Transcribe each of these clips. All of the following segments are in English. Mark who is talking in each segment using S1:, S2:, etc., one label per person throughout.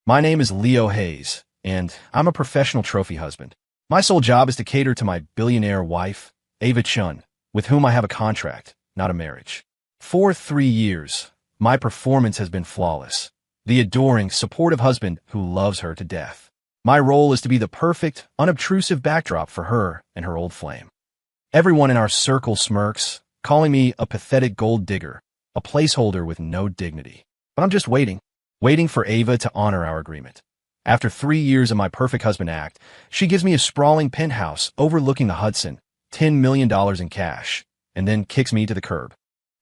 S1: My name is Leo Hayes, and I'm a professional trophy husband. My sole job is to cater to my billionaire wife, Ava Chun, with whom I have a contract, not a marriage. For 3 years, my performance has been flawless. The adoring, supportive husband who loves her to death. My role is to be the perfect, unobtrusive backdrop for her and her old flame. Everyone in our circle smirks, calling me a pathetic gold digger, a placeholder with no dignity. But I'm just waiting for Ava to honor our agreement. After 3 years of my perfect husband act, she gives me a sprawling penthouse overlooking the Hudson, $10 million in cash, and then kicks me to the curb.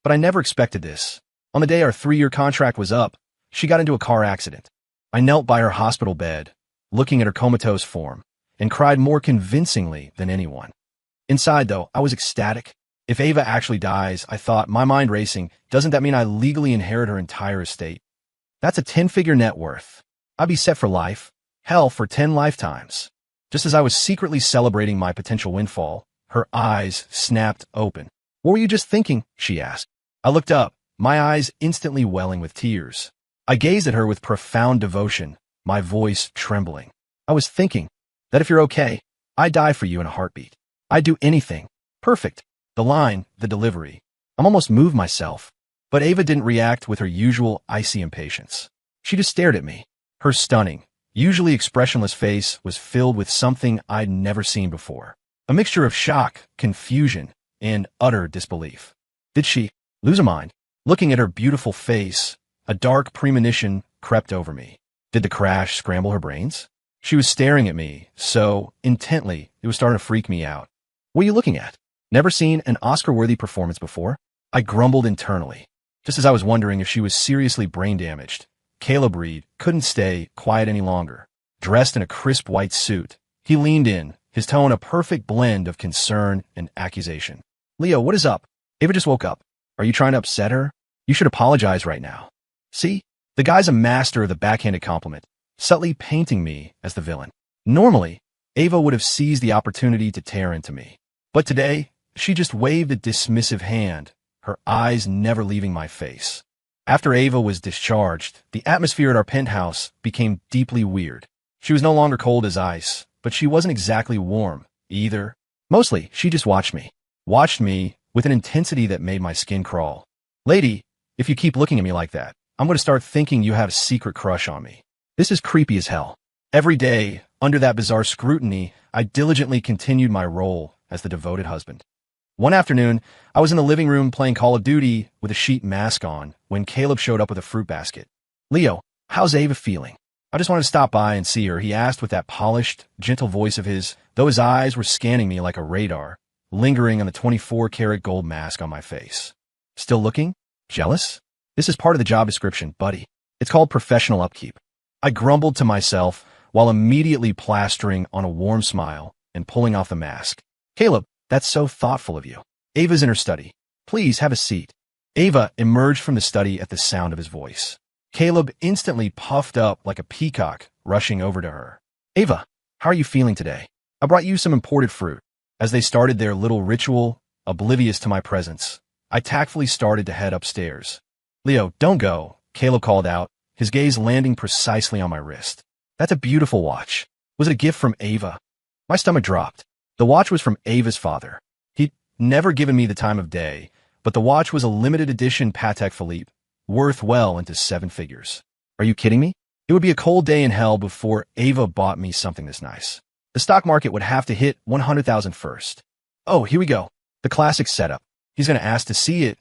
S1: But I never expected this. On the day our 3-year contract was up, she got into a car accident. I knelt by her hospital bed, looking at her comatose form, and cried more convincingly than anyone. Inside, though, I was ecstatic. If Ava actually dies, I thought, my mind racing, doesn't that mean I legally inherit her entire estate? That's a 10-figure net worth. I'd be set for life. Hell, for 10 lifetimes. Just as I was secretly celebrating my potential windfall, her eyes snapped open. "What were you just thinking?" she asked. I looked up, my eyes instantly welling with tears. I gazed at her with profound devotion, my voice trembling. "I was thinking that if you're okay, I'd die for you in a heartbeat. I'd do anything." Perfect. The line, the delivery. I'm almost moved myself. But Ava didn't react with her usual icy impatience. She just stared at me. Her stunning, usually expressionless face was filled with something I'd never seen before. A mixture of shock, confusion, and utter disbelief. Did she lose her mind? Looking at her beautiful face, a dark premonition crept over me. Did the crash scramble her brains? She was staring at me so intently it was starting to freak me out. "What are you looking at? Never seen an Oscar-worthy performance before?" I grumbled internally. Just as I was wondering if she was seriously brain damaged, Caleb Reed couldn't stay quiet any longer. Dressed in a crisp white suit, he leaned in, his tone a perfect blend of concern and accusation. "Leo, what is up? Ava just woke up. Are you trying to upset her? You should apologize right now." See? The guy's a master of the backhanded compliment, subtly painting me as the villain. Normally, Ava would have seized the opportunity to tear into me. But today, she just waved a dismissive hand, her eyes never leaving my face. After Ava was discharged, the atmosphere at our penthouse became deeply weird. She was no longer cold as ice, but she wasn't exactly warm either. Mostly, she just watched me with an intensity that made my skin crawl. "Lady, if you keep looking at me like that, I'm going to start thinking you have a secret crush on me. This is creepy as hell." Every day, under that bizarre scrutiny, I diligently continued my role as the devoted husband. One afternoon, I was in the living room playing Call of Duty with a sheet mask on when Caleb showed up with a fruit basket. "Leo, how's Ava feeling?" "I just wanted to stop by and see her," he asked with that polished, gentle voice of his, though his eyes were scanning me like a radar, lingering on the 24-karat gold mask on my face. "Still looking? Jealous? This is part of the job description, buddy. It's called professional upkeep." I grumbled to myself while immediately plastering on a warm smile and pulling off the mask. "Caleb, that's so thoughtful of you. Ava's in her study. Please have a seat." Ava emerged from the study at the sound of his voice. Caleb instantly puffed up like a peacock, rushing over to her. "Ava, how are you feeling today? I brought you some imported fruit." As they started their little ritual, oblivious to my presence, I tactfully started to head upstairs. "Leo, don't go," Caleb called out, his gaze landing precisely on my wrist. "That's a beautiful watch. Was it a gift from Ava?" My stomach dropped. The watch was from Ava's father. He'd never given me the time of day, but the watch was a limited edition Patek Philippe, worth well into 7 figures. Are you kidding me? It would be a cold day in hell before Ava bought me something this nice. The stock market would have to hit 100,000 first. Oh, here we go. The classic setup. He's going to ask to see it,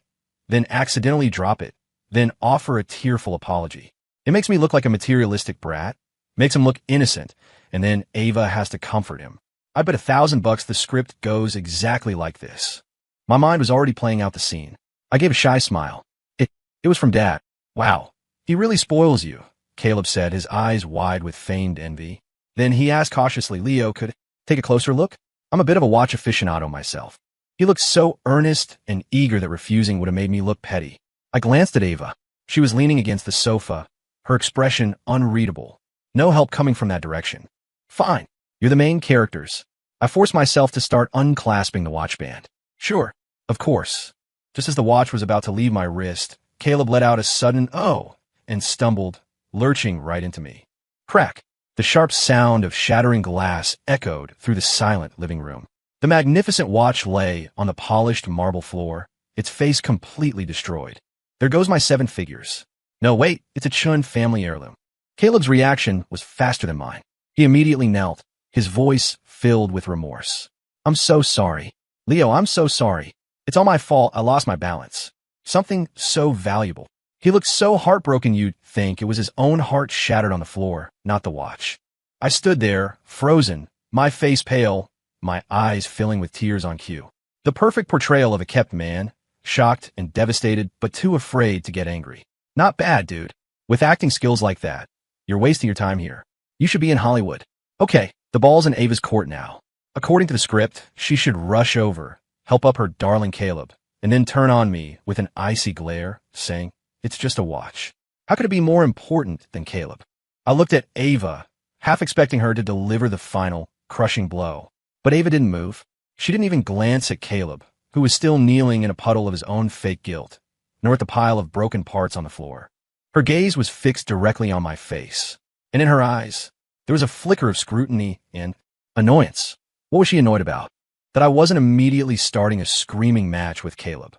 S1: then accidentally drop it, then offer a tearful apology. It makes me look like a materialistic brat, makes him look innocent, and then Ava has to comfort him. I bet $1,000 the script goes exactly like this. My mind was already playing out the scene. I gave a shy smile. It was from Dad. "Wow, he really spoils you," Caleb said, his eyes wide with feigned envy. Then he asked cautiously, "Leo, could I take a closer look? I'm a bit of a watch aficionado myself." He looked so earnest and eager that refusing would have made me look petty. I glanced at Ava. She was leaning against the sofa, her expression unreadable. No help coming from that direction. "Fine. You're the main characters." I forced myself to start unclasping the watch band. "Sure. Of course." Just as the watch was about to leave my wrist, Caleb let out a sudden "oh" and stumbled, lurching right into me. Crack! The sharp sound of shattering glass echoed through the silent living room. The magnificent watch lay on the polished marble floor, its face completely destroyed. There goes my 7 figures. No, wait, it's a Chun family heirloom. Caleb's reaction was faster than mine. He immediately knelt, his voice filled with remorse. I'm so sorry. Leo, I'm so sorry. It's all my fault. I lost my balance. Something so valuable. He looked so heartbroken you'd think it was his own heart shattered on the floor, not the watch. I stood there, frozen, my face pale, my eyes filling with tears on cue. The perfect portrayal of a kept man, shocked and devastated, but too afraid to get angry. Not bad, dude. With acting skills like that, you're wasting your time here. You should be in Hollywood. Okay, the ball's in Ava's court now. According to the script, she should rush over, help up her darling Caleb, and then turn on me with an icy glare, saying, it's just a watch. How could it be more important than Caleb? I looked at Ava, half expecting her to deliver the final, crushing blow. But Ava didn't move. She didn't even glance at Caleb, who was still kneeling in a puddle of his own fake guilt, nor at the pile of broken parts on the floor. Her gaze was fixed directly on my face, and in her eyes, there was a flicker of scrutiny and annoyance. What was she annoyed about? That I wasn't immediately starting a screaming match with Caleb.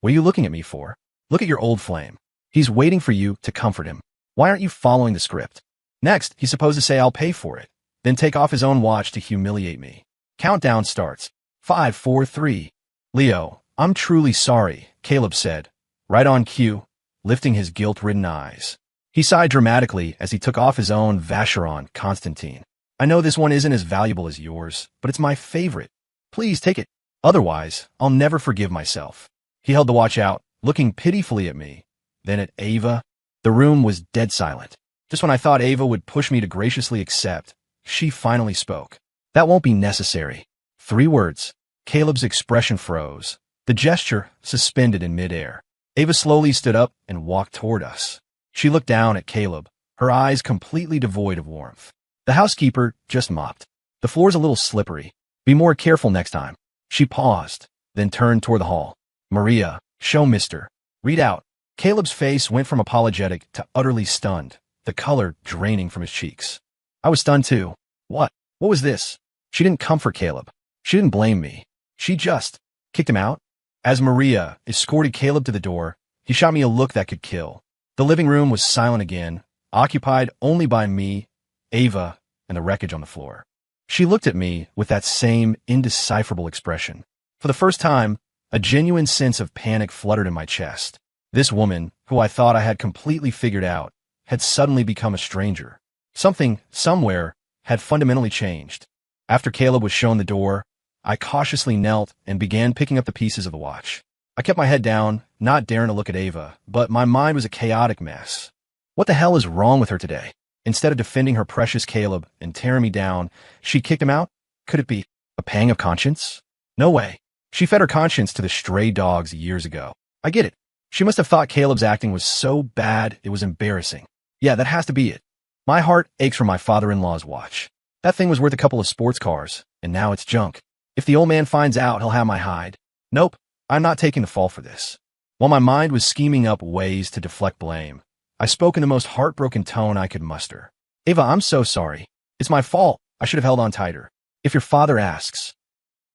S1: What are you looking at me for? Look at your old flame. He's waiting for you to comfort him. Why aren't you following the script? Next, he's supposed to say I'll pay for it, then take off his own watch to humiliate me. Countdown starts. 5, 4, 3. Leo, I'm truly sorry, Caleb said, right on cue, lifting his guilt-ridden eyes. He sighed dramatically as he took off his own Vacheron Constantine. I know this one isn't as valuable as yours, but it's my favorite. Please take it. Otherwise, I'll never forgive myself. He held the watch out, looking pitifully at me. Then at Ava. The room was dead silent. Just when I thought Ava would push me to graciously accept, she finally spoke. That won't be necessary. 3 words. Caleb's expression froze. The gesture suspended in midair. Ava slowly stood up and walked toward us. She looked down at Caleb, her eyes completely devoid of warmth. The housekeeper just mopped. The floor's a little slippery. Be more careful next time. She paused, then turned toward the hall. Maria, show Mr. Read out. Caleb's face went from apologetic to utterly stunned, the color draining from his cheeks. I was stunned too. What? What was this? She didn't comfort Caleb. She didn't blame me. She just kicked him out. As Maria escorted Caleb to the door, he shot me a look that could kill. The living room was silent again, occupied only by me, Ava, and the wreckage on the floor. She looked at me with that same indecipherable expression. For the first time, a genuine sense of panic fluttered in my chest. This woman, who I thought I had completely figured out, had suddenly become a stranger. Something, somewhere, had fundamentally changed. After Caleb was shown the door, I cautiously knelt and began picking up the pieces of the watch. I kept my head down, not daring to look at Ava, but my mind was a chaotic mess. What the hell is wrong with her today? Instead of defending her precious Caleb and tearing me down, she kicked him out? Could it be a pang of conscience? No way. She fed her conscience to the stray dogs years ago. I get it. She must have thought Caleb's acting was so bad it was embarrassing. Yeah, that has to be it. My heart aches for my father-in-law's watch. That thing was worth a couple of sports cars, and now it's junk. If the old man finds out, he'll have my hide. Nope, I'm not taking the fall for this. While my mind was scheming up ways to deflect blame, I spoke in the most heartbroken tone I could muster. Ava, I'm so sorry. It's my fault. I should have held on tighter. If your father asks.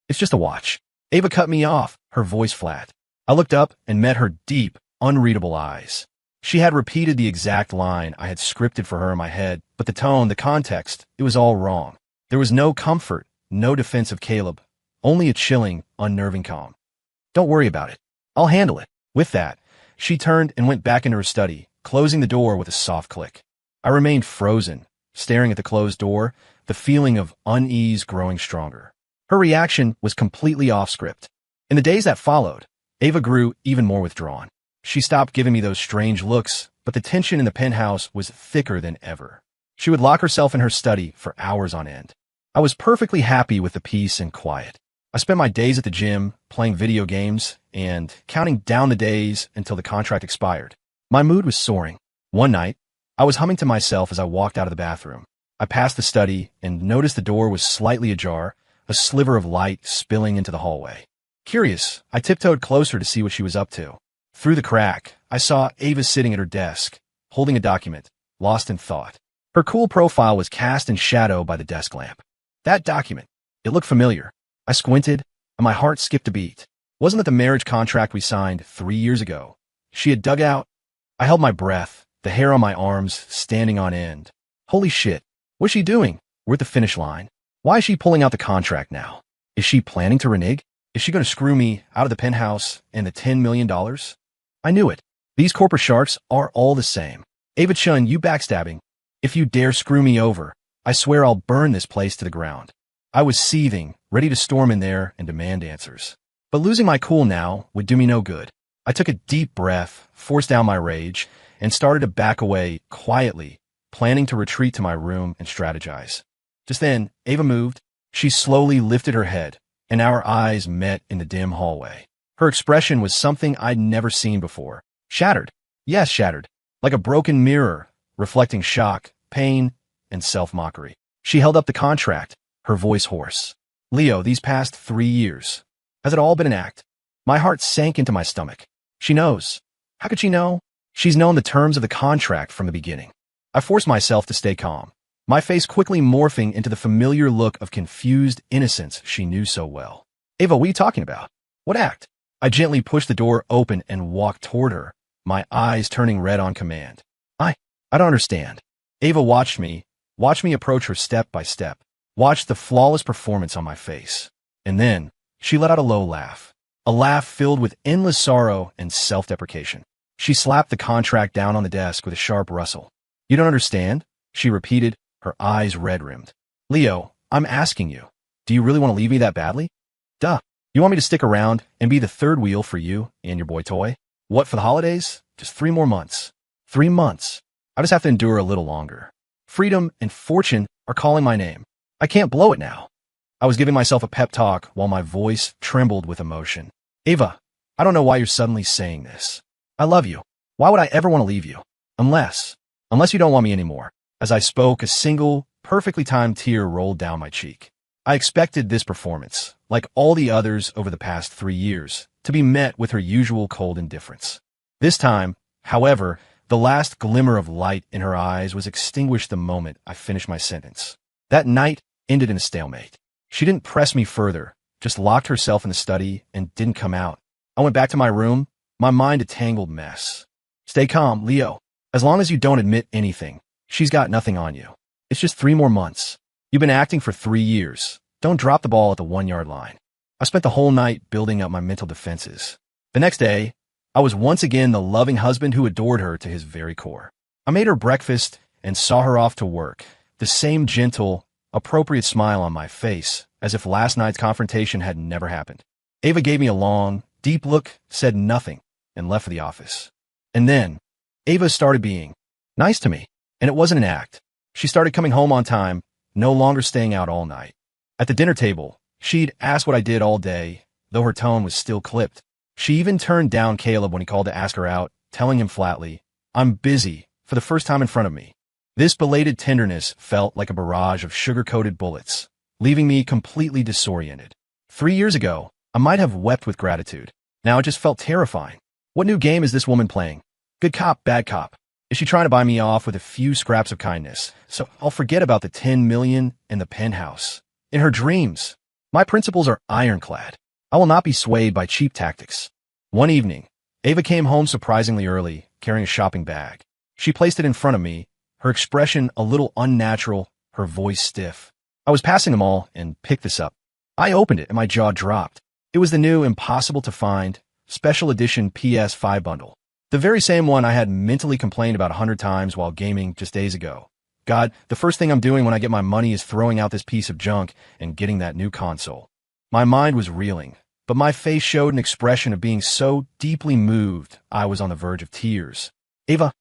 S1: It's just a watch. Ava cut me off, her voice flat. I looked up and met her deep, unreadable eyes. She had repeated the exact line I had scripted for her in my head, but the tone, the context, it was all wrong. There was no comfort, no defense of Caleb, only a chilling, unnerving calm. Don't worry about it. I'll handle it. With that, she turned and went back into her study, closing the door with a soft click. I remained frozen, staring at the closed door, the feeling of unease growing stronger. Her reaction was completely off script. In the days that followed, Ava grew even more withdrawn. She stopped giving me those strange looks, but the tension in the penthouse was thicker than ever. She would lock herself in her study for hours on end. I was perfectly happy with the peace and quiet. I spent my days at the gym, playing video games, and counting down the days until the contract expired. My mood was soaring. One night, I was humming to myself as I walked out of the bathroom. I passed the study and noticed the door was slightly ajar, a sliver of light spilling into the hallway. Curious, I tiptoed closer to see what she was up to. Through the crack, I saw Ava sitting at her desk, holding a document, lost in thought. Her cool profile was cast in shadow by the desk lamp. That document. It looked familiar. I squinted, and my heart skipped a beat. Wasn't it the marriage contract we signed 3 years ago? She had dug out. I held my breath, the hair on my arms standing on end. Holy shit. What's she doing? We're at the finish line. Why is she pulling out the contract now? Is she planning to renege? Is she going to screw me out of the penthouse and the $10 million? I knew it. These corporate sharks are all the same. Ava Chun, you backstabbing. If you dare screw me over, I swear I'll burn this place to the ground. I was seething, ready to storm in there and demand answers. But losing my cool now would do me no good. I took a deep breath, forced down my rage, and started to back away quietly, planning to retreat to my room and strategize. Just then, Ava moved. She slowly lifted her head, and our eyes met in the dim hallway. Her expression was something I'd never seen before. Shattered. Yes, shattered. Like a broken mirror, reflecting shock, pain, and self-mockery. She held up the contract, her voice hoarse. Leo, these past 3 years, has it all been an act? My heart sank into my stomach. She knows. How could she know? She's known the terms of the contract from the beginning. I forced myself to stay calm, my face quickly morphing into the familiar look of confused innocence she knew so well. Ava, what are you talking about? What act? I gently pushed the door open and walked toward her, my eyes turning red on command. I don't understand. Ava watched me approach her step by step, watched the flawless performance on my face. And then, she let out a low laugh. A laugh filled with endless sorrow and self-deprecation. She slapped the contract down on the desk with a sharp rustle. You don't understand? She repeated, her eyes red-rimmed. Leo, I'm asking you, do you really want to leave me that badly? Duh. You want me to stick around and be the third wheel for you and your boy toy? What, for the holidays? Just 3 more months. 3 months. I just have to endure a little longer. Freedom and fortune are calling my name. I can't blow it now. I was giving myself a pep talk while my voice trembled with emotion. Ava, I don't know why you're suddenly saying this. I love you. Why would I ever want to leave you? Unless you don't want me anymore. As I spoke, a single, perfectly timed tear rolled down my cheek. I expected this performance, like all the others over the past 3 years, to be met with her usual cold indifference. This time, however, the last glimmer of light in her eyes was extinguished the moment I finished my sentence. That night ended in a stalemate. She didn't press me further, just locked herself in the study and didn't come out. I went back to my room, my mind a tangled mess. Stay calm, Leo. As long as you don't admit anything, she's got nothing on you. It's just 3 more months. You've been acting for 3 years. Don't drop the ball at the 1-yard line. I spent the whole night building up my mental defenses. The next day, I was once again the loving husband who adored her to his very core. I made her breakfast and saw her off to work, the same gentle, appropriate smile on my face, as if last night's confrontation had never happened. Ava gave me a long, deep look, said nothing, and left for the office. And then, Ava started being nice to me, and it wasn't an act. She started coming home on time, no longer staying out all night. At the dinner table, she'd ask what I did all day, though her tone was still clipped. She even turned down Caleb when he called to ask her out, telling him flatly, I'm busy, for the first time in front of me. This belated tenderness felt like a barrage of sugar-coated bullets, leaving me completely disoriented. 3 years ago, I might have wept with gratitude. Now it just felt terrifying. What new game is this woman playing? Good cop, bad cop. Is she trying to buy me off with a few scraps of kindness, so I'll forget about the 10 million and the penthouse? In her dreams, my principles are ironclad. I will not be swayed by cheap tactics. One evening, Ava came home surprisingly early, carrying a shopping bag. She placed it in front of me, her expression a little unnatural, her voice stiff. I was passing them all and picked this up. I opened it and my jaw dropped. It was the new impossible-to-find, special edition PS5 bundle. The very same one I had mentally complained about 100 times while gaming just days ago. God, the first thing I'm doing when I get my money is throwing out this piece of junk and getting that new console. My mind was reeling, but my face showed an expression of being so deeply moved I was on the verge of tears. Ava,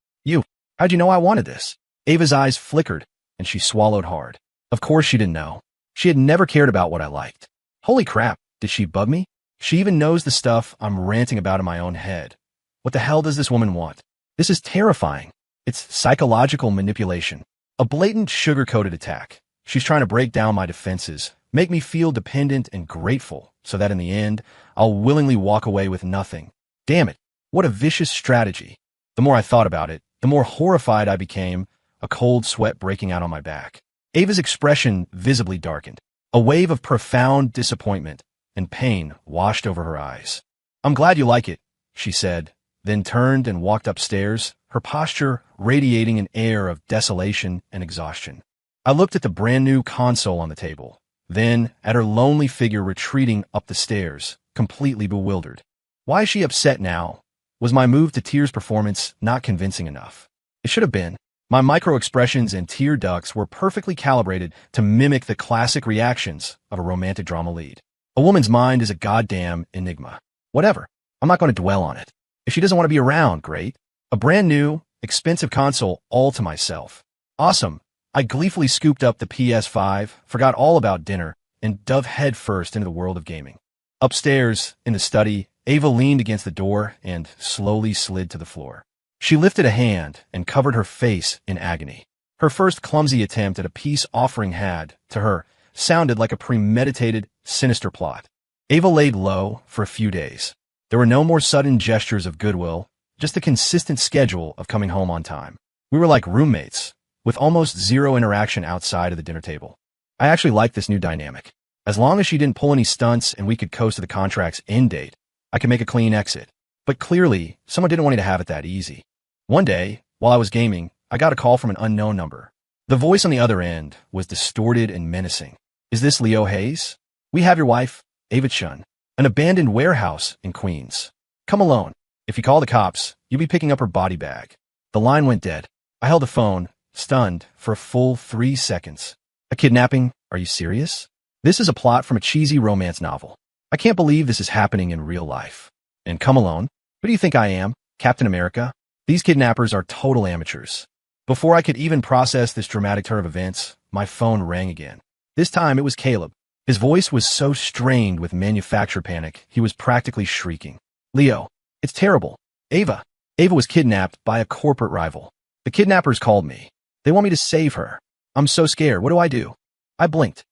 S1: how'd you know I wanted this? Ava's eyes flickered, and she swallowed hard. Of course she didn't know. She had never cared about what I liked. Holy crap, did she bug me? She even knows the stuff I'm ranting about in my own head. What the hell does this woman want? This is terrifying. It's psychological manipulation. A blatant sugar-coated attack. She's trying to break down my defenses, make me feel dependent and grateful, so that in the end, I'll willingly walk away with nothing. Damn it, what a vicious strategy. The more I thought about it, the more horrified I became, a cold sweat breaking out on my back. Ava's expression visibly darkened. A wave of profound disappointment and pain washed over her eyes. "I'm glad you like it," she said, then turned and walked upstairs, her posture radiating an air of desolation and exhaustion. I looked at the brand-new console on the table, then at her lonely figure retreating up the stairs, completely bewildered. Why is she upset now? Was my move to tears performance not convincing enough? It should have been. My micro-expressions and tear ducts were perfectly calibrated to mimic the classic reactions of a romantic drama lead. A woman's mind is a goddamn enigma. Whatever. I'm not going to dwell on it. If she doesn't want to be around, great. A brand new, expensive console all to myself. Awesome. I gleefully scooped up the PS5, forgot all about dinner, and dove headfirst into the world of gaming. Upstairs, in the study, Ava leaned against the door and slowly slid to the floor. She lifted a hand and covered her face in agony. Her first clumsy attempt at a peace offering had, to her, sounded like a premeditated, sinister plot. Ava laid low for a few days. There were no more sudden gestures of goodwill, just a consistent schedule of coming home on time. We were like roommates, with almost zero interaction outside of the dinner table. I actually liked this new dynamic. As long as she didn't pull any stunts and we could coast to the contract's end date, I could make a clean exit. But clearly, someone didn't want me to have it that easy. One day, while I was gaming, I got a call from an unknown number. The voice on the other end was distorted and menacing. "Is this Leo Hayes? We have your wife, Ava Chun, an abandoned warehouse in Queens. Come alone. If you call the cops, you'll be picking up her body bag." The line went dead. I held the phone, stunned, for a full 3 seconds. A kidnapping? Are you serious? This is a plot from a cheesy romance novel. I can't believe this is happening in real life. And come alone? Who do you think I am? Captain America? These kidnappers are total amateurs. Before I could even process this dramatic turn of events, my phone rang again. This time it was Caleb. His voice was so strained with manufacturer panic, he was practically shrieking. "Leo, it's terrible. Ava was kidnapped by a corporate rival. The kidnappers called me. They want me to save her. I'm so scared. What do I do?" I blinked.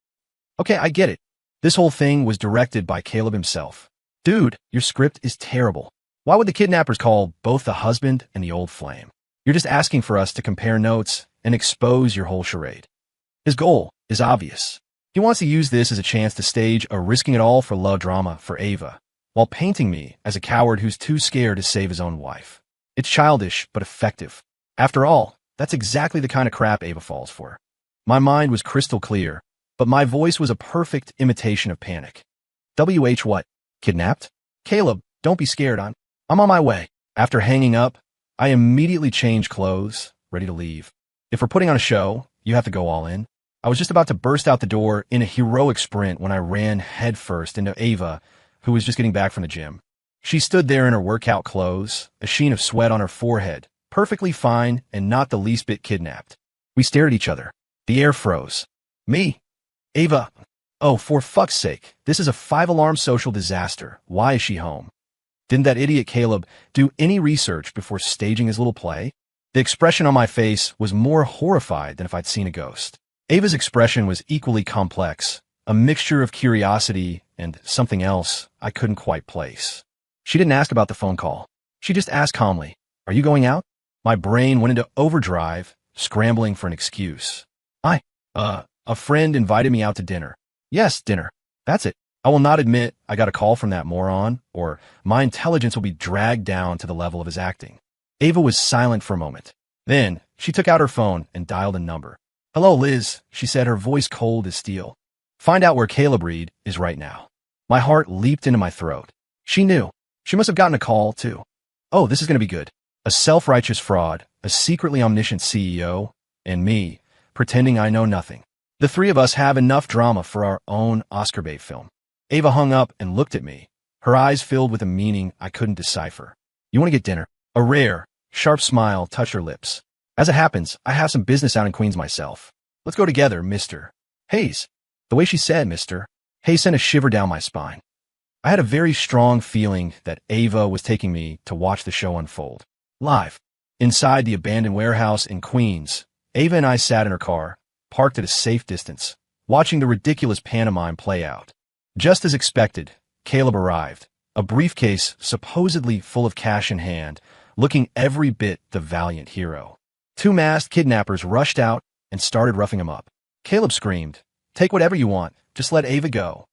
S1: Okay, I get it. This whole thing was directed by Caleb himself. "Dude, your script is terrible. Why would the kidnappers call both the husband and the old flame? You're just asking for us to compare notes and expose your whole charade." His goal is obvious. He wants to use this as a chance to stage a risking it all for love drama for Ava, while painting me as a coward who's too scared to save his own wife. It's childish, but effective. After all, that's exactly the kind of crap Ava falls for. My mind was crystal clear, but my voice was a perfect imitation of panic. "WH what? Kidnapped? Caleb, don't be scared. I'm on my way." After hanging up, I immediately changed clothes, ready to leave. If we're putting on a show, you have to go all in. I was just about to burst out the door in a heroic sprint when I ran headfirst into Ava, who was just getting back from the gym. She stood there in her workout clothes, a sheen of sweat on her forehead, perfectly fine and not the least bit kidnapped. We stared at each other. The air froze. "Me? Ava? Oh, for fuck's sake, this is a 5-alarm social disaster. Why is she home? Didn't that idiot Caleb do any research before staging his little play?" The expression on my face was more horrified than if I'd seen a ghost. Ava's expression was equally complex, a mixture of curiosity and something else I couldn't quite place. She didn't ask about the phone call. She just asked calmly, "Are you going out?" My brain went into overdrive, scrambling for an excuse. A friend invited me out to dinner." "Yes, dinner. That's it. I will not admit I got a call from that moron, or my intelligence will be dragged down to the level of his acting." Ava was silent for a moment. Then she took out her phone and dialed a number. "Hello, Liz," she said, her voice cold as steel. "Find out where Caleb Reed is right now." My heart leaped into my throat. She knew. She must have gotten a call, too. Oh, this is going to be good. A self-righteous fraud, a secretly omniscient CEO, and me, pretending I know nothing. The three of us have enough drama for our own Oscar bait film. Ava hung up and looked at me, her eyes filled with a meaning I couldn't decipher. "You want to get dinner?" A rare, sharp smile touched her lips. "As it happens, I have some business out in Queens myself. Let's go together, Mr. Hayes." The way she said Mr. Hayes sent a shiver down my spine. I had a very strong feeling that Ava was taking me to watch the show unfold. Live. Inside the abandoned warehouse in Queens, Ava and I sat in her car, parked at a safe distance, watching the ridiculous pantomime play out. Just as expected, Caleb arrived, a briefcase supposedly full of cash in hand, looking every bit the valiant hero. Two masked kidnappers rushed out and started roughing him up. Caleb screamed, "Take whatever you want, just let Ava go."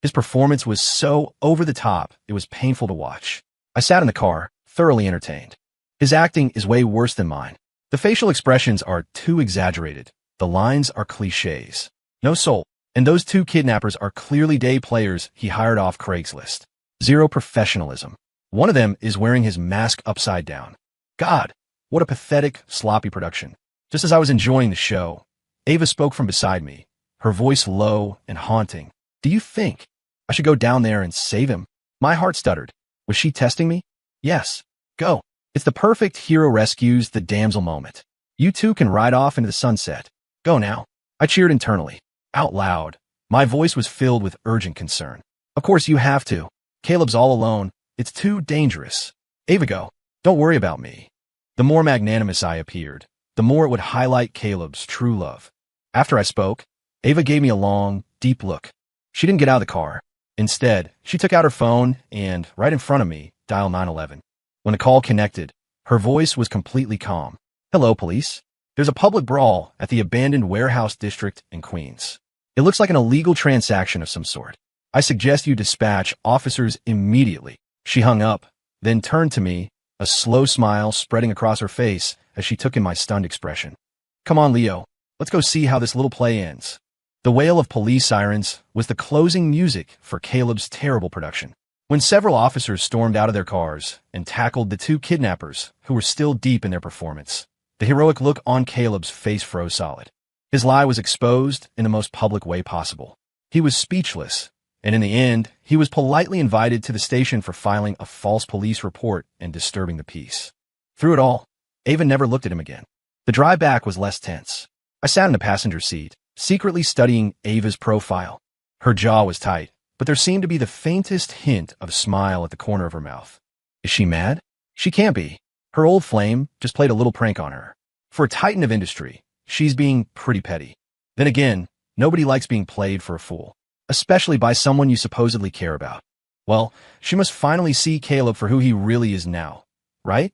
S1: His performance was so over the top, it was painful to watch. I sat in the car, thoroughly entertained. His acting is way worse than mine. The facial expressions are too exaggerated. The lines are cliches. No soul. And those two kidnappers are clearly day players he hired off Craigslist. Zero professionalism. One of them is wearing his mask upside down. God, what a pathetic, sloppy production. Just as I was enjoying the show, Ava spoke from beside me, her voice low and haunting. "Do you think I should go down there and save him?" My heart stuttered. Was she testing me? Yes. Go. It's the perfect hero rescues the damsel moment. You two can ride off into the sunset. Go now. I cheered internally. Out loud. My voice was filled with urgent concern. Of course you have to. Caleb's all alone. It's too dangerous. Ava, go. Don't worry about me. The more magnanimous I appeared, the more it would highlight Caleb's true love. After I spoke, Ava gave me a long, deep look. She didn't get out of the car. Instead, she took out her phone and, right in front of me, dialed 911. When the call connected, her voice was completely calm. "Hello, police. There's a public brawl at the abandoned warehouse district in Queens. It looks like an illegal transaction of some sort. I suggest you dispatch officers immediately." She hung up, then turned to me, a slow smile spreading across her face as she took in my stunned expression. "Come on, Leo. Let's go see how this little play ends." The wail of police sirens was the closing music for Caleb's terrible production. When several officers stormed out of their cars and tackled the two kidnappers who were still deep in their performance, the heroic look on Caleb's face froze solid. His lie was exposed in the most public way possible. He was speechless, and in the end, he was politely invited to the station for filing a false police report and disturbing the peace. Through it all, Ava never looked at him again. The drive back was less tense. I sat in the passenger seat, secretly studying Ava's profile. Her jaw was tight, but there seemed to be the faintest hint of a smile at the corner of her mouth. Is she mad? She can't be. Her old flame just played a little prank on her. For a titan of industry, she's being pretty petty. Then again, nobody likes being played for a fool, especially by someone you supposedly care about. Well, she must finally see Caleb for who he really is now, right?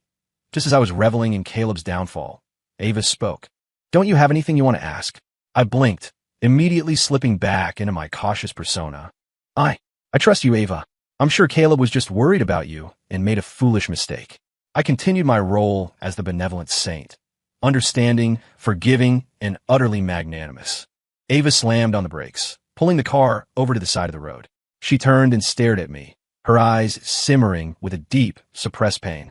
S1: Just as I was reveling in Caleb's downfall, Ava spoke. "Don't you have anything you want to ask?" I blinked, immediately slipping back into my cautious persona. I trust you, Ava. I'm sure Caleb was just worried about you and made a foolish mistake." I continued my role as the benevolent saint, understanding, forgiving, and utterly magnanimous. Ava slammed on the brakes, pulling the car over to the side of the road. She turned and stared at me, her eyes simmering with a deep, suppressed pain.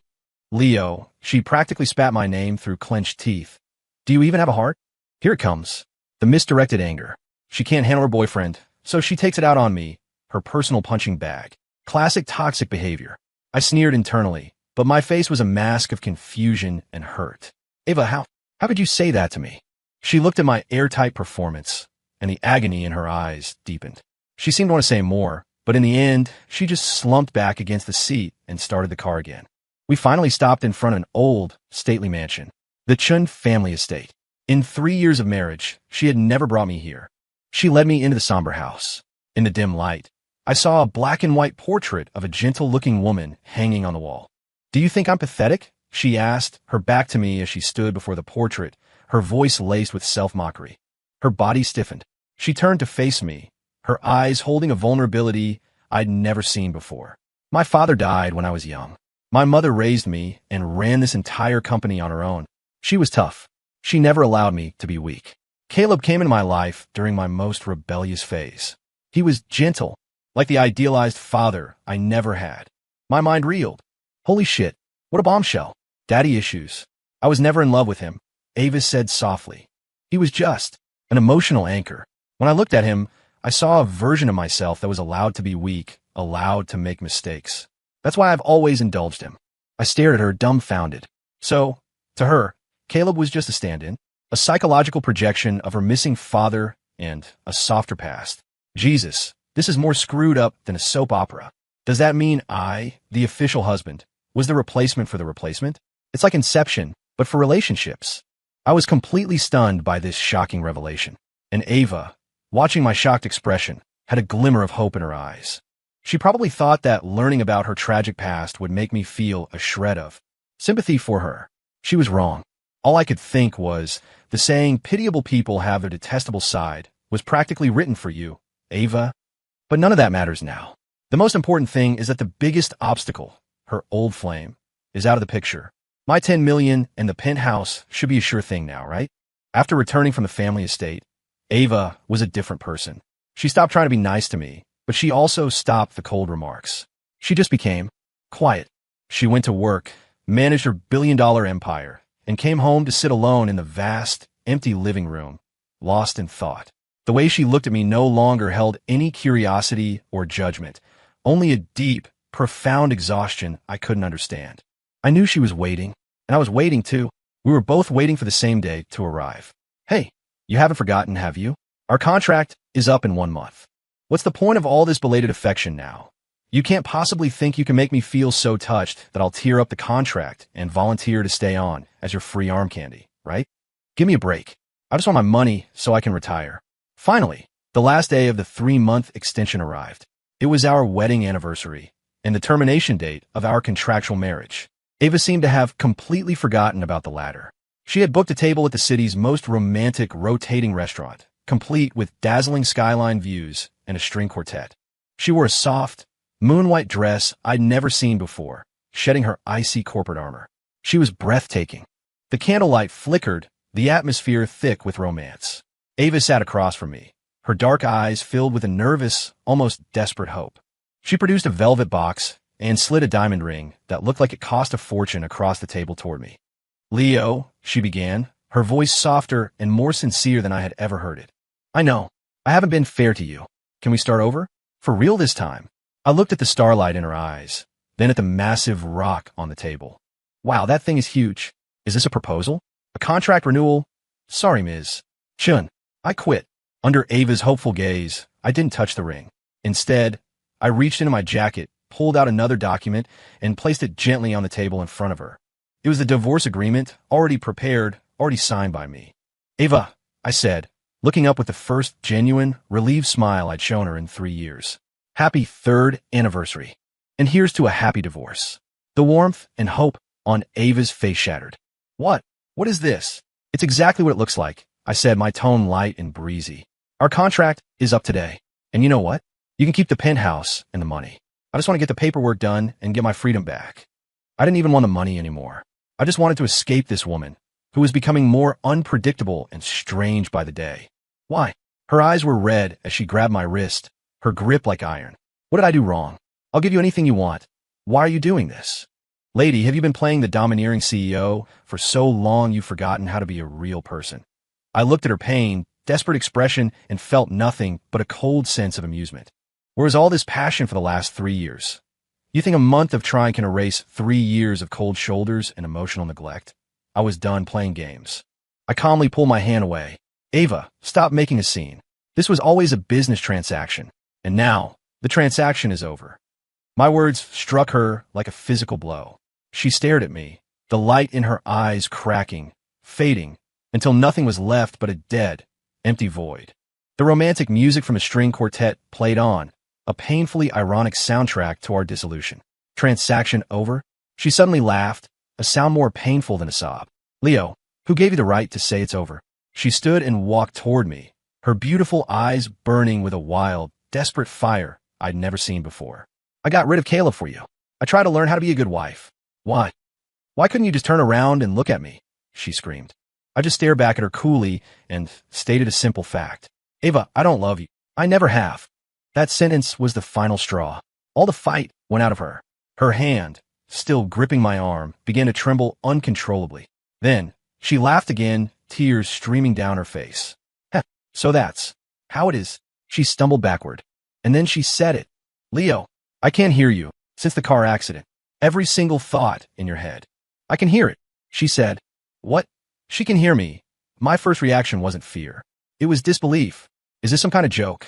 S1: "Leo," she practically spat my name through clenched teeth. "Do you even have a heart?" Here it comes. The misdirected anger. She can't handle her boyfriend, so she takes it out on me, her personal punching bag. Classic toxic behavior. I sneered internally, but my face was a mask of confusion and hurt. "Ava, how could you say that to me?" She looked at my airtight performance, and the agony in her eyes deepened. She seemed to want to say more, but in the end, she just slumped back against the seat and started the car again. We finally stopped in front of an old, stately mansion, the Chun family estate. In 3 years of marriage, she had never brought me here. She led me into the somber house. In the dim light, I saw a black and white portrait of a gentle-looking woman hanging on the wall. "Do you think I'm pathetic?" she asked, her back to me as she stood before the portrait, her voice laced with self-mockery. Her body stiffened. She turned to face me, her eyes holding a vulnerability I'd never seen before. "My father died when I was young. My mother raised me and ran this entire company on her own. She was tough. She never allowed me to be weak. Caleb came into my life during my most rebellious phase. He was gentle, like the idealized father I never had. My mind reeled. Holy shit, what a bombshell. Daddy issues. I was never in love with him," Ava said softly. "He was just an emotional anchor. When I looked at him, I saw a version of myself that was allowed to be weak, allowed to make mistakes. That's why I've always indulged him." I stared at her dumbfounded. So, to her, Caleb was just a stand-in, a psychological projection of her missing father and a softer past. Jesus, this is more screwed up than a soap opera. Does that mean I, the official husband, was the replacement for the replacement? It's like Inception, but for relationships. I was completely stunned by this shocking revelation. And Ava, watching my shocked expression, had a glimmer of hope in her eyes. She probably thought that learning about her tragic past would make me feel a shred of sympathy for her. She was wrong. All I could think was, the saying, pitiable people have their detestable side, was practically written for you, Ava. But none of that matters now. The most important thing is that the biggest obstacle, her old flame, is out of the picture. My 10 million and the penthouse should be a sure thing now, right? After returning from the family estate, Ava was a different person. She stopped trying to be nice to me, but she also stopped the cold remarks. She just became quiet. She went to work, managed her billion-dollar empire, and came home to sit alone in the vast, empty living room, lost in thought. The way she looked at me no longer held any curiosity or judgment, only a deep, profound exhaustion I couldn't understand. I knew she was waiting, and I was waiting too. We were both waiting for the same day to arrive. Hey, you haven't forgotten, have you? Our contract is up in 1 month. What's the point of all this belated affection now? You can't possibly think you can make me feel so touched that I'll tear up the contract and volunteer to stay on as your free arm candy, right? Give me a break. I just want my money so I can retire. Finally, the last day of the 3-month extension arrived. It was our wedding anniversary and the termination date of our contractual marriage. Ava seemed to have completely forgotten about the latter. She had booked a table at the city's most romantic rotating restaurant, complete with dazzling skyline views and a string quartet. She wore a soft, moon-white dress I'd never seen before, shedding her icy corporate armor. She was breathtaking. The candlelight flickered, the atmosphere thick with romance. Ava sat across from me, her dark eyes filled with a nervous, almost desperate hope. She produced a velvet box and slid a diamond ring that looked like it cost a fortune across the table toward me. Leo, she began, her voice softer and more sincere than I had ever heard it. I know, I haven't been fair to you. Can we start over? For real this time? I looked at the starlight in her eyes, then at the massive rock on the table. Wow, that thing is huge. Is this a proposal? A contract renewal? Sorry, Ms. Chun. I quit. Under Ava's hopeful gaze, I didn't touch the ring. Instead, I reached into my jacket, pulled out another document, and placed it gently on the table in front of her. It was the divorce agreement, already prepared, already signed by me. Ava, I said, looking up with the first genuine, relieved smile I'd shown her in 3 years. Happy 3rd anniversary. And here's to a happy divorce. The warmth and hope on Ava's face shattered. What? What is this? It's exactly what it looks like, I said, my tone light and breezy. Our contract is up today. And you know what? You can keep the penthouse and the money. I just want to get the paperwork done and get my freedom back. I didn't even want the money anymore. I just wanted to escape this woman, who was becoming more unpredictable and strange by the day. Why? Her eyes were red as she grabbed my wrist, her grip like iron. What did I do wrong? I'll give you anything you want. Why are you doing this? Lady, have you been playing the domineering CEO for so long you've forgotten how to be a real person? I looked at her pain, desperate expression, and felt nothing but a cold sense of amusement. Whereas all this passion for the last 3 years? You think a month of trying can erase 3 years of cold shoulders and emotional neglect? I was done playing games. I calmly pulled my hand away. Ava, stop making a scene. This was always a business transaction. And now, the transaction is over. My words struck her like a physical blow. She stared at me, the light in her eyes cracking, fading, until nothing was left but a dead, empty void. The romantic music from a string quartet played on, a painfully ironic soundtrack to our dissolution. Transaction over? She suddenly laughed, a sound more painful than a sob. Leo, who gave you the right to say it's over? She stood and walked toward me, her beautiful eyes burning with a wild, desperate fire I'd never seen before. I got rid of Caleb for you. I tried to learn how to be a good wife. Why? Why couldn't you just turn around and look at me? She screamed. I just stared back at her coolly and stated a simple fact. Ava, I don't love you. I never have. That sentence was the final straw. All the fight went out of her. Her hand, still gripping my arm, began to tremble uncontrollably. Then, she laughed again, tears streaming down her face. Heh, so that's how it is. She stumbled backward. And then she said it. Leo, I can't hear you, since the car accident. Every single thought in your head. I can hear it, she said. What? She can hear me. My first reaction wasn't fear. It was disbelief. Is this some kind of joke?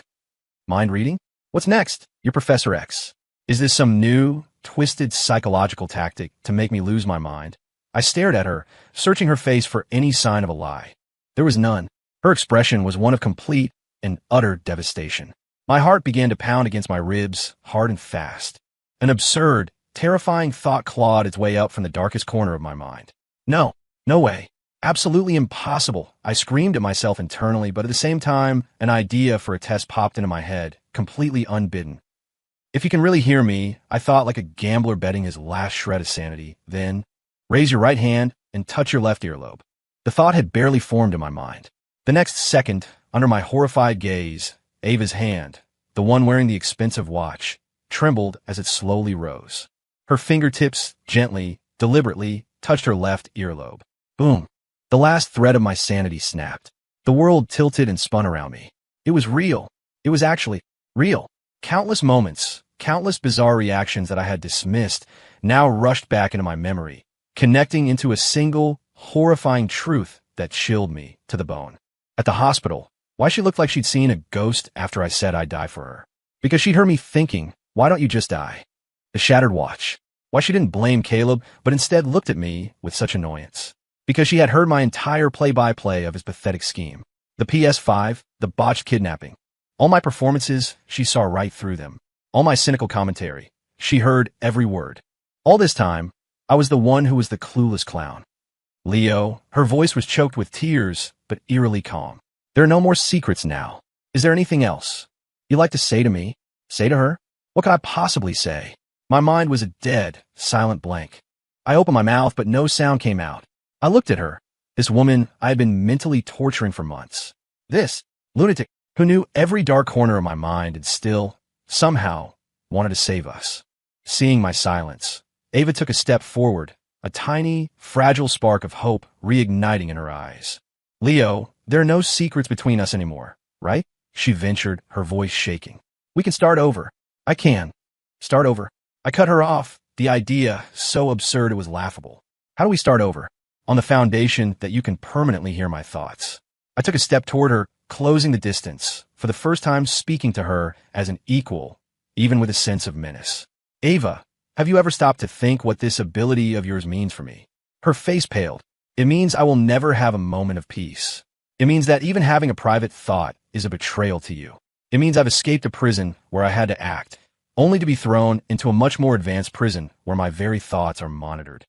S1: Mind reading? What's next? You're Professor X. Is this some new, twisted psychological tactic to make me lose my mind? I stared at her, searching her face for any sign of a lie. There was none. Her expression was one of complete and utter devastation. My heart began to pound against my ribs, hard and fast. An absurd, terrifying thought clawed its way up from the darkest corner of my mind. No, no way. Absolutely impossible. I screamed at myself internally, but at the same time, an idea for a test popped into my head, completely unbidden. If you can really hear me, I thought, like a gambler betting his last shred of sanity. Then, raise your right hand and touch your left earlobe. The thought had barely formed in my mind. The next second, under my horrified gaze, Ava's hand, the one wearing the expensive watch, trembled as it slowly rose. Her fingertips gently, deliberately, touched her left earlobe. Boom! The last thread of my sanity snapped. The world tilted and spun around me. It was real. It was actually real. Countless moments, countless bizarre reactions that I had dismissed, now rushed back into my memory, connecting into a single, horrifying truth that chilled me to the bone. At the hospital, why she looked like she'd seen a ghost after I said I'd die for her. Because she'd heard me thinking, why don't you just die? The shattered watch. Why she didn't blame Caleb, but instead looked at me with such annoyance. Because she had heard my entire play-by-play of his pathetic scheme. The PS5, the botched kidnapping. All my performances, she saw right through them. All my cynical commentary, she heard every word. All this time, I was the one who was the clueless clown. Leo, her voice was choked with tears, but eerily calm. There are no more secrets now. Is there anything else you'd like to say to me? Say to her? What could I possibly say? My mind was a dead, silent blank. I opened my mouth, but no sound came out. I looked at her, this woman I had been mentally torturing for months. This lunatic who knew every dark corner of my mind and still, somehow, wanted to save us. Seeing my silence, Ava took a step forward, a tiny, fragile spark of hope reigniting in her eyes. Leo, there are no secrets between us anymore, right? She ventured, her voice shaking. We can start over. I can. Start over. I cut her off, the idea so absurd it was laughable. How do we start over? On the foundation that you can permanently hear my thoughts. I took a step toward her, closing the distance, for the first time speaking to her as an equal, even with a sense of menace. Ava, have you ever stopped to think what this ability of yours means for me? Her face paled. It means I will never have a moment of peace. It means that even having a private thought is a betrayal to you. It means I've escaped a prison where I had to act, only to be thrown into a much more advanced prison where my very thoughts are monitored.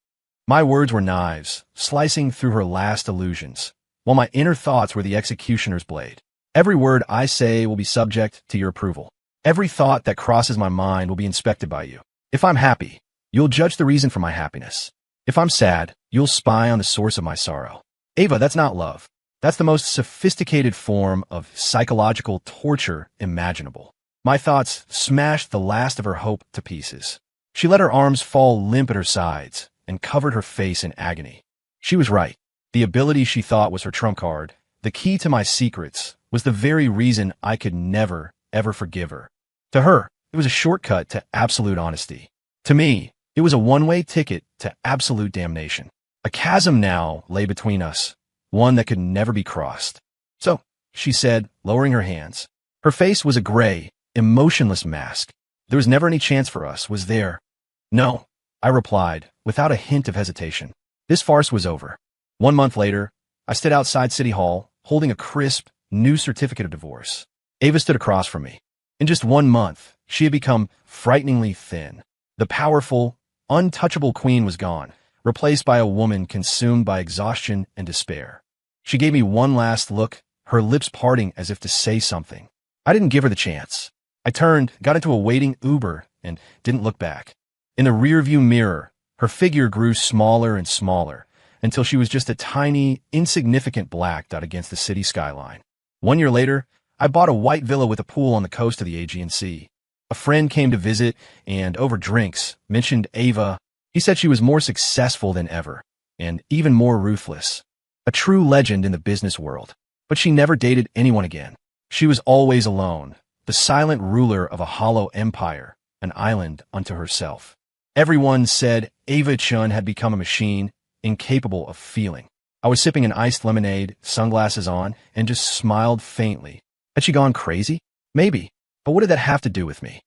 S1: My words were knives, slicing through her last illusions, while my inner thoughts were the executioner's blade. Every word I say will be subject to your approval. Every thought that crosses my mind will be inspected by you. If I'm happy, you'll judge the reason for my happiness. If I'm sad, you'll spy on the source of my sorrow. Ava, that's not love. That's the most sophisticated form of psychological torture imaginable. My thoughts smashed the last of her hope to pieces. She let her arms fall limp at her sides and covered her face in agony. She was right. The ability she thought was her trump card, the key to my secrets, was the very reason I could never, ever forgive her. To her, it was a shortcut to absolute honesty. To me, it was a one-way ticket to absolute damnation. A chasm now lay between us, one that could never be crossed. So, she said, lowering her hands. Her face was a gray, emotionless mask. There was never any chance for us, was there? No, I replied, without a hint of hesitation. This farce was over. 1 month later, I stood outside City Hall, holding a crisp, new certificate of divorce. Ava stood across from me. In just 1 month, she had become frighteningly thin. The powerful, untouchable queen was gone, replaced by a woman consumed by exhaustion and despair. She gave me one last look, her lips parting as if to say something. I didn't give her the chance. I turned, got into a waiting Uber, and didn't look back. In the rearview mirror, her figure grew smaller and smaller, until she was just a tiny, insignificant black dot against the city skyline. 1 year later, I bought a white villa with a pool on the coast of the Aegean Sea. A friend came to visit and, over drinks, mentioned Ava. He said she was more successful than ever, and even more ruthless. A true legend in the business world. But she never dated anyone again. She was always alone, the silent ruler of a hollow empire, an island unto herself. Everyone said Ava Chun had become a machine, incapable of feeling. I was sipping an iced lemonade, sunglasses on, and just smiled faintly. Had she gone crazy? Maybe. But what did that have to do with me?